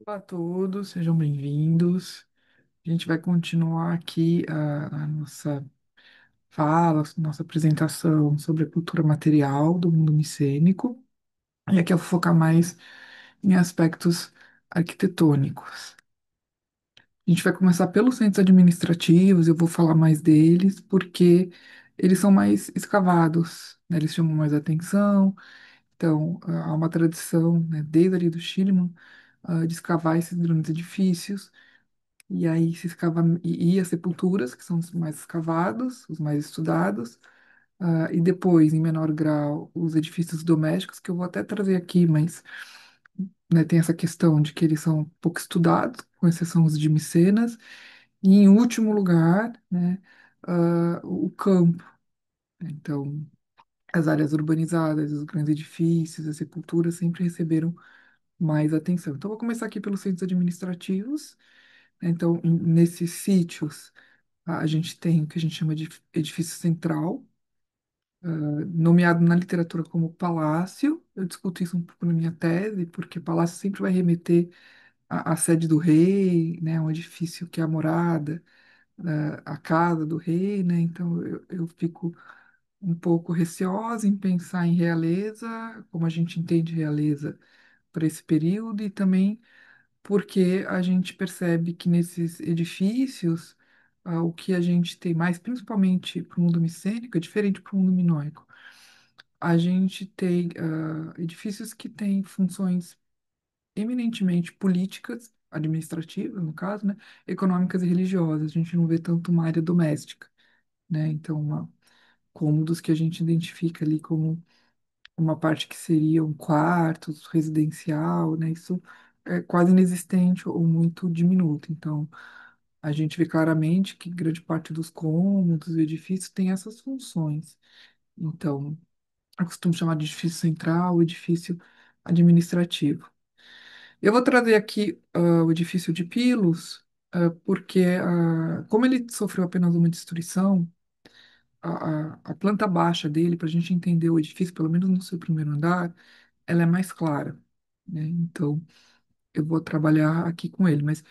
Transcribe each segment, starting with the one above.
Olá a todos, sejam bem-vindos. A gente vai continuar aqui a nossa fala, nossa apresentação sobre a cultura material do mundo micênico. E aqui eu vou focar mais em aspectos arquitetônicos. A gente vai começar pelos centros administrativos, eu vou falar mais deles, porque eles são mais escavados, né? Eles chamam mais atenção. Então, há uma tradição, né, desde ali do Schliemann, de escavar esses grandes edifícios. E aí se escava e as sepulturas, que são os mais escavados, os mais estudados, e depois, em menor grau, os edifícios domésticos, que eu vou até trazer aqui, mas né, tem essa questão de que eles são pouco estudados, com exceção os de Micenas, e em último lugar, né, o campo. Então, as áreas urbanizadas, os grandes edifícios, as sepulturas sempre receberam mais atenção. Então, vou começar aqui pelos centros administrativos. Então, nesses sítios, a gente tem o que a gente chama de edifício central, nomeado na literatura como palácio. Eu discuto isso um pouco na minha tese, porque palácio sempre vai remeter à sede do rei, né, um edifício que é a morada, a casa do rei, né? Então eu fico um pouco receosa em pensar em realeza, como a gente entende realeza para esse período, e também porque a gente percebe que nesses edifícios, o que a gente tem mais, principalmente para o mundo micênico, é diferente para o mundo minoico. A gente tem edifícios que têm funções eminentemente políticas, administrativas, no caso, né, econômicas e religiosas. A gente não vê tanto uma área doméstica, né? Então, cômodos que a gente identifica ali como uma parte que seria um quarto residencial, né? Isso é quase inexistente ou muito diminuto. Então, a gente vê claramente que grande parte dos cômodos do edifício tem essas funções. Então, eu costumo chamar de edifício central, edifício administrativo. Eu vou trazer aqui o edifício de Pilos, porque como ele sofreu apenas uma destruição, a planta baixa dele, para a gente entender o edifício, pelo menos no seu primeiro andar, ela é mais clara, né? Então, eu vou trabalhar aqui com ele, mas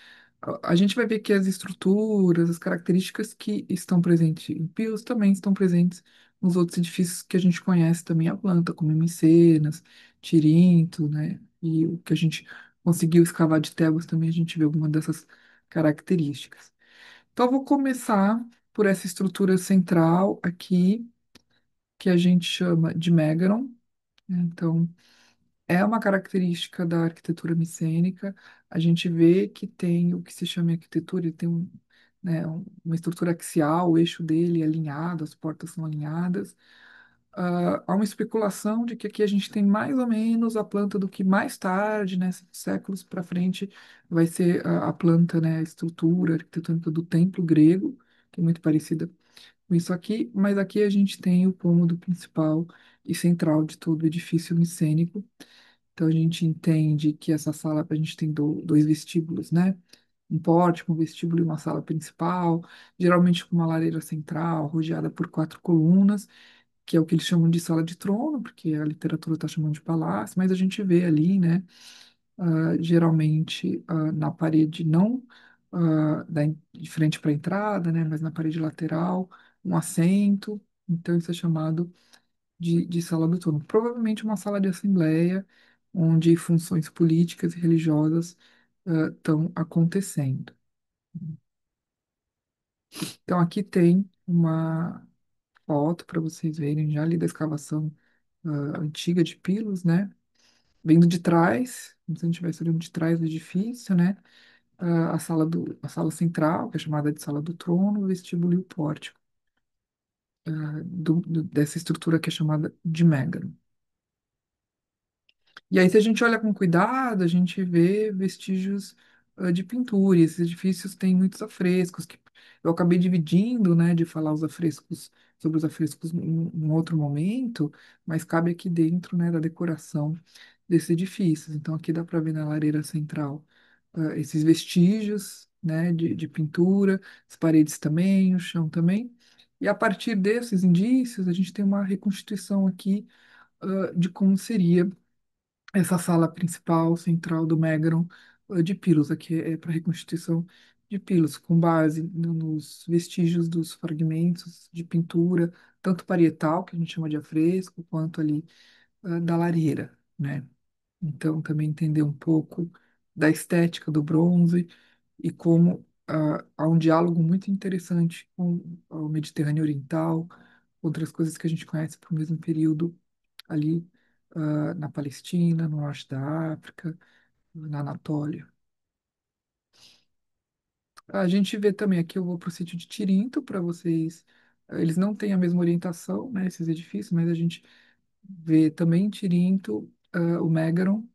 a gente vai ver que as estruturas, as características que estão presentes em Pilos também estão presentes nos outros edifícios que a gente conhece também a planta, como Micenas, Tirinto, né? E o que a gente conseguiu escavar de Tebas também a gente vê alguma dessas características. Então, eu vou começar por essa estrutura central aqui, que a gente chama de Megaron, né? Então, é uma característica da arquitetura micênica. A gente vê que tem o que se chama de arquitetura, ele tem né, uma estrutura axial, o eixo dele é alinhado, as portas são alinhadas. Há uma especulação de que aqui a gente tem mais ou menos a planta do que mais tarde, né, séculos para frente, vai ser a planta, né, a estrutura arquitetônica do templo grego, que é muito parecida com isso aqui, mas aqui a gente tem o cômodo principal e central de todo o edifício micênico. Então a gente entende que essa sala, a gente tem dois vestíbulos, né? Um pórtico, um vestíbulo e uma sala principal, geralmente com uma lareira central, rodeada por quatro colunas, que é o que eles chamam de sala de trono, porque a literatura está chamando de palácio, mas a gente vê ali, né, geralmente na parede não de frente para a entrada, né, mas na parede lateral, um assento, então isso é chamado de sala do trono. Provavelmente uma sala de assembleia, onde funções políticas e religiosas estão acontecendo. Então, aqui tem uma foto para vocês verem já ali da escavação antiga de Pilos, né? Vindo de trás, como se a gente estivesse olhando de trás do edifício, né? A sala central, que é chamada de sala do trono, o vestíbulo e o pórtico, dessa estrutura que é chamada de Megaro. E aí, se a gente olha com cuidado, a gente vê vestígios de pintura. E esses edifícios têm muitos afrescos, que eu acabei dividindo, né, de falar os afrescos sobre os afrescos em outro momento, mas cabe aqui dentro, né, da decoração desses edifícios. Então, aqui dá para ver na lareira central esses vestígios, né, de pintura, as paredes também, o chão também. E a partir desses indícios, a gente tem uma reconstituição aqui de como seria essa sala principal central do Megaron de Pilos, aqui é para reconstituição de Pilos, com base nos vestígios dos fragmentos de pintura, tanto parietal, que a gente chama de afresco, quanto ali da lareira, né? Então, também entender um pouco da estética do bronze e como há um diálogo muito interessante com o Mediterrâneo Oriental, outras coisas que a gente conhece para o mesmo período ali na Palestina, no norte da África, na Anatólia. A gente vê também aqui, eu vou para o sítio de Tirinto para vocês. Eles não têm a mesma orientação, né, esses edifícios, mas a gente vê também em Tirinto, o Megaron,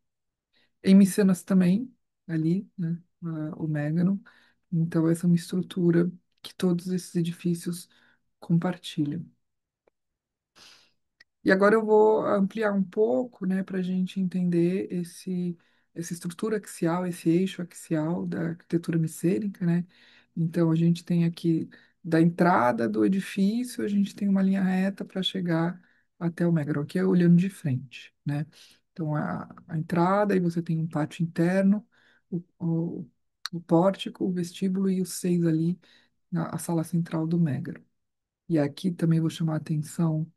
em Micenas também, ali, né, o Megaron. Então, essa é uma estrutura que todos esses edifícios compartilham. E agora eu vou ampliar um pouco, né, para a gente entender essa estrutura axial, esse eixo axial da arquitetura micênica, né? Então, a gente tem aqui, da entrada do edifício, a gente tem uma linha reta para chegar até o Megaro, que é olhando de frente, né? Então, a entrada, aí você tem um pátio interno, o, o, o pórtico, o vestíbulo e os seis ali, a sala central do Megaro. E aqui também vou chamar a atenção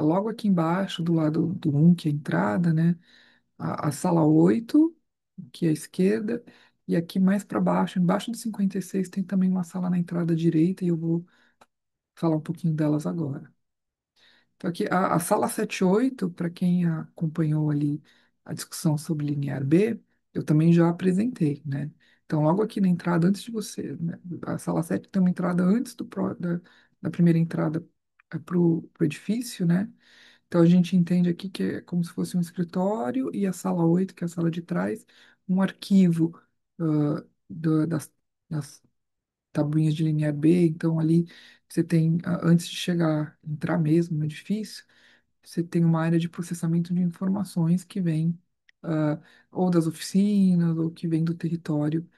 logo aqui embaixo, do lado do 1, que é a entrada, né? A sala 8 que é a esquerda, e aqui mais para baixo, embaixo do 56 tem também uma sala na entrada direita, e eu vou falar um pouquinho delas agora. Então, aqui, a sala 78 para quem acompanhou ali a discussão sobre linear B, eu também já apresentei, né? Então, logo aqui na entrada, antes de você, né? A sala 7 tem uma entrada antes da primeira entrada para o edifício, né? Então a gente entende aqui que é como se fosse um escritório e a sala 8 que é a sala de trás, um arquivo das tabuinhas de linear B. Então ali você tem, antes de chegar, entrar mesmo no edifício, você tem uma área de processamento de informações que vem ah, ou das oficinas ou que vem do território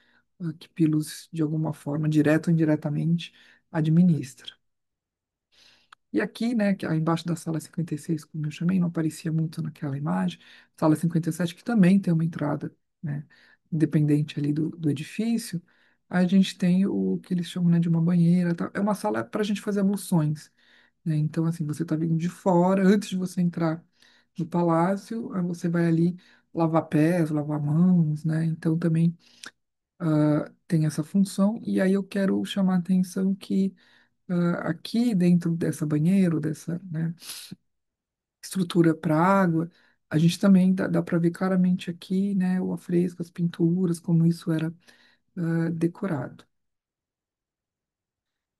que Pilos, de alguma forma, direta ou indiretamente, administra. E aqui, né, que embaixo da sala 56, como eu chamei, não aparecia muito naquela imagem, sala 57, que também tem uma entrada, né, independente ali do edifício, a gente tem o que eles chamam, né, de uma banheira, tá? É uma sala para a gente fazer abluções, né? Então, assim, você está vindo de fora, antes de você entrar no palácio, aí você vai ali lavar pés, lavar mãos, né? Então, também tem essa função, e aí eu quero chamar a atenção que aqui dentro dessa banheiro, dessa, né, estrutura para água, a gente também dá para ver claramente aqui, né, o afresco, as pinturas, como isso era decorado.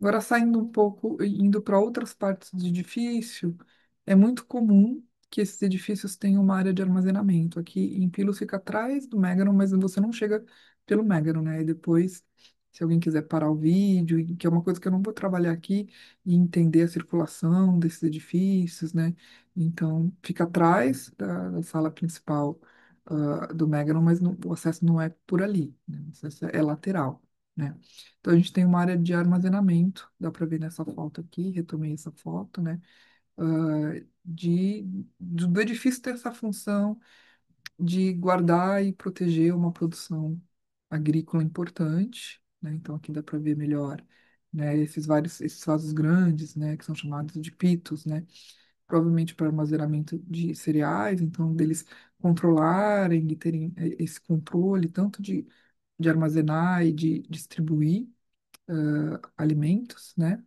Agora, saindo um pouco, e indo para outras partes do edifício, é muito comum que esses edifícios tenham uma área de armazenamento. Aqui em Pilos fica atrás do Megaron, mas você não chega pelo Megaron, né? E depois, se alguém quiser parar o vídeo, que é uma coisa que eu não vou trabalhar aqui, e entender a circulação desses edifícios, né? Então, fica atrás da sala principal, do Megaron, mas o acesso não é por ali, né? O acesso é lateral, né? Então a gente tem uma área de armazenamento, dá para ver nessa foto aqui, retomei essa foto, né? Do edifício ter essa função de guardar e proteger uma produção agrícola importante, né? Então aqui dá para ver melhor, né? Esses vasos grandes, né? Que são chamados de pitos, né? Provavelmente para armazenamento de cereais, então deles controlarem e terem esse controle tanto de armazenar e de distribuir alimentos, né?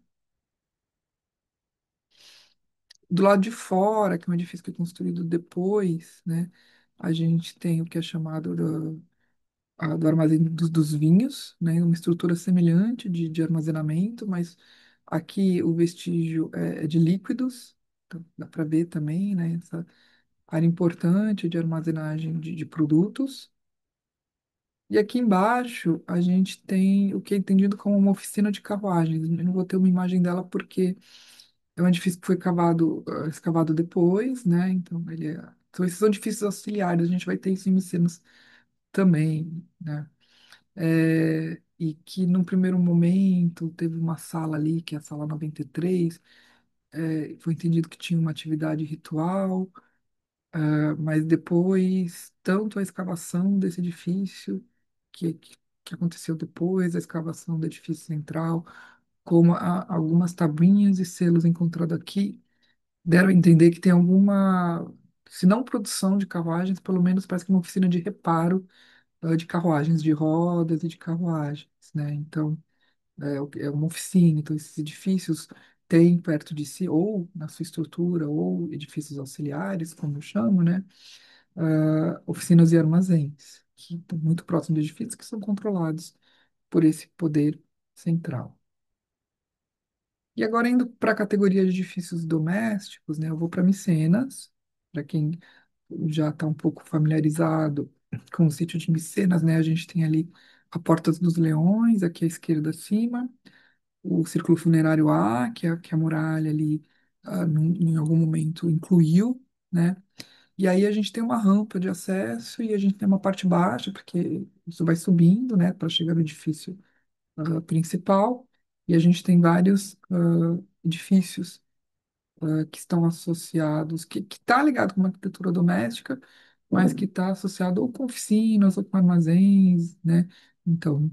Do lado de fora, que é um edifício que é construído depois, né? A gente tem o que é chamado do armazém dos vinhos, né? Uma estrutura semelhante de armazenamento, mas aqui o vestígio é de líquidos, então dá para ver também, né? Essa área importante de armazenagem de produtos. E aqui embaixo a gente tem o que é entendido como uma oficina de carruagens. Eu não vou ter uma imagem dela porque é um edifício que foi escavado depois, né? Então, são edifícios auxiliares, a gente vai ter isso em Micenas também, né? E que, num primeiro momento, teve uma sala ali, que é a sala 93, foi entendido que tinha uma atividade ritual, mas depois, tanto a escavação desse edifício, que aconteceu depois, a escavação do edifício central, como algumas tabuinhas e selos encontrados aqui, deram a entender que tem alguma, se não produção de carruagens, pelo menos parece que uma oficina de reparo, de carruagens, de rodas e de carruagens, né? Então, é uma oficina, então esses edifícios têm perto de si, ou na sua estrutura, ou edifícios auxiliares, como eu chamo, né? Oficinas e armazéns, que estão muito próximos de edifícios que são controlados por esse poder central. E agora, indo para a categoria de edifícios domésticos, né, eu vou para Micenas, para quem já está um pouco familiarizado com o sítio de Micenas, né, a gente tem ali a Porta dos Leões, aqui à esquerda acima, o Círculo Funerário A, que a muralha ali, em algum momento, incluiu, né, e aí a gente tem uma rampa de acesso e a gente tem uma parte baixa, porque isso vai subindo, né, para chegar no edifício principal, e a gente tem vários edifícios que estão associados, que está ligado com uma arquitetura doméstica, mas que está associado ou com oficinas ou com armazéns, né? Então,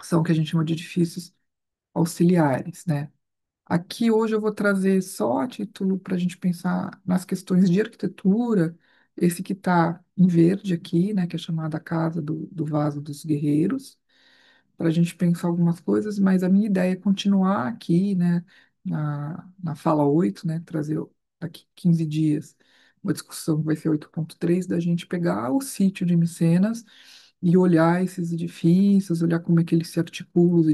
são o que a gente chama de edifícios auxiliares, né? Aqui hoje eu vou trazer só a título para a gente pensar nas questões de arquitetura, esse que está em verde aqui, né, que é chamada Casa do Vaso dos Guerreiros, para a gente pensar algumas coisas, mas a minha ideia é continuar aqui, né, na fala 8, né, trazer daqui 15 dias uma discussão que vai ser 8.3, da gente pegar o sítio de Micenas e olhar esses edifícios, olhar como é que eles se articulam,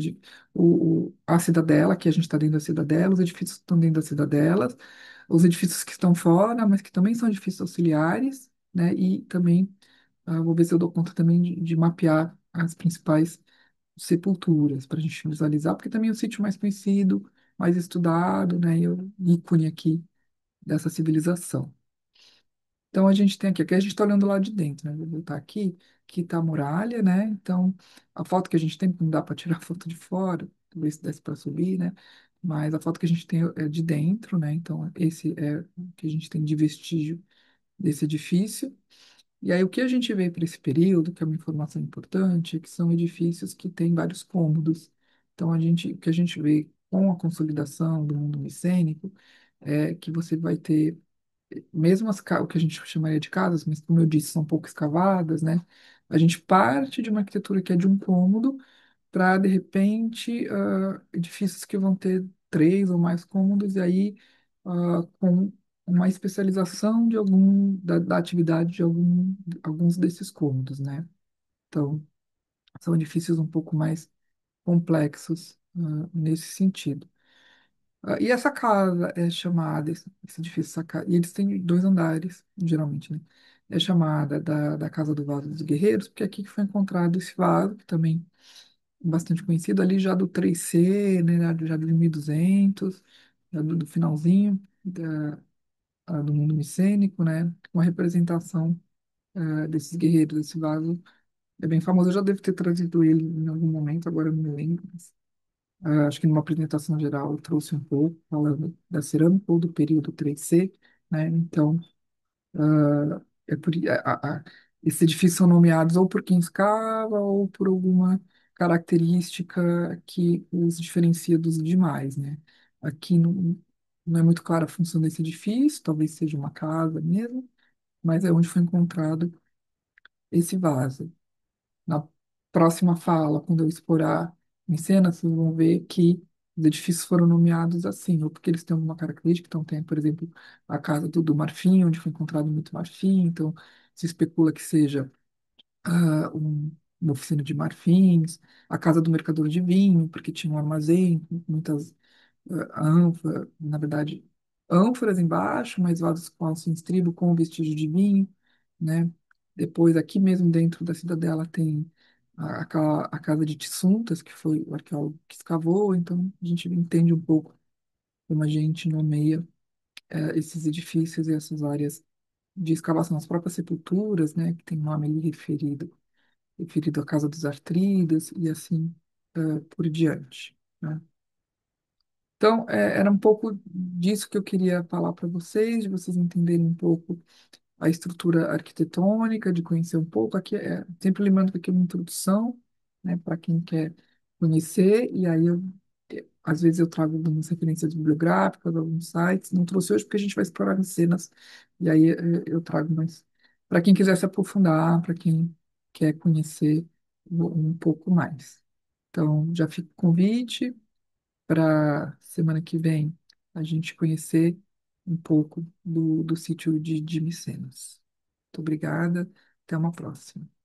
a cidadela, que a gente está dentro da cidadela, os edifícios que estão dentro da cidadela, os edifícios que estão fora, mas que também são edifícios auxiliares, né, e também vou ver se eu dou conta também de mapear as principais sepulturas para a gente visualizar, porque também é o sítio mais conhecido, mais estudado, né, e o ícone aqui dessa civilização. Então a gente tem aqui a gente está olhando lá de dentro, né? Vou voltar aqui, que está a muralha, né? Então a foto que a gente tem, não dá para tirar a foto de fora, talvez desse para subir, né? Mas a foto que a gente tem é de dentro, né? Então esse é o que a gente tem de vestígio desse edifício. E aí, o que a gente vê para esse período, que é uma informação importante, é que são edifícios que têm vários cômodos. Então, o que a gente vê com a consolidação do mundo micênico é que você vai ter, mesmo o que a gente chamaria de casas, mas como eu disse, são pouco escavadas, né? A gente parte de uma arquitetura que é de um cômodo para, de repente, edifícios que vão ter três ou mais cômodos, e aí com uma especialização da atividade de alguns desses cômodos, né? Então, são edifícios um pouco mais complexos, nesse sentido. E essa casa é chamada, esse edifício, e eles têm dois andares, geralmente, né? É chamada da Casa do Vaso dos Guerreiros, porque é aqui que foi encontrado esse vaso, que também bastante conhecido ali já do 3C, né, já do 1200, já do finalzinho do mundo micênico, né, com a representação desses guerreiros, desse vaso é bem famoso. Eu já devo ter trazido ele em algum momento, agora eu não me lembro, mas, acho que numa apresentação geral eu trouxe um pouco, falando da cerâmica ou do período 3C, né, então é por, esses edifícios são nomeados ou por quem escava ou por alguma característica que os diferencia dos demais, né? Aqui não é muito clara a função desse edifício, talvez seja uma casa mesmo, mas é onde foi encontrado esse vaso. Na próxima fala, quando eu explorar em cena, vocês vão ver que os edifícios foram nomeados assim, ou porque eles têm alguma característica. Então, tem, por exemplo, a casa do marfim, onde foi encontrado muito marfim. Então, se especula que seja uma oficina de marfins, a casa do mercador de vinho, porque tinha um armazém, com muitas ânforas, na verdade, ânforas embaixo, mas vasos com alça em estribo, com vestígio de vinho, né? Depois, aqui mesmo dentro da cidadela, tem a casa de Tissuntas, que foi o arqueólogo que escavou, então a gente entende um pouco como a gente nomeia esses edifícios e essas áreas de escavação, as próprias sepulturas, né, que tem nome ali referido à Casa dos Artridas e assim por diante, né? Então, era um pouco disso que eu queria falar para vocês, de vocês entenderem um pouco a estrutura arquitetônica, de conhecer um pouco. Aqui sempre lembrando que aqui é uma introdução, né, para quem quer conhecer, e aí às vezes eu trago algumas referências bibliográficas, alguns sites. Não trouxe hoje porque a gente vai explorar as cenas, e aí eu trago mais para quem quiser se aprofundar, para quem quer conhecer um pouco mais. Então, já fica o convite para semana que vem a gente conhecer um pouco do sítio de Micenas. Muito obrigada, até uma próxima.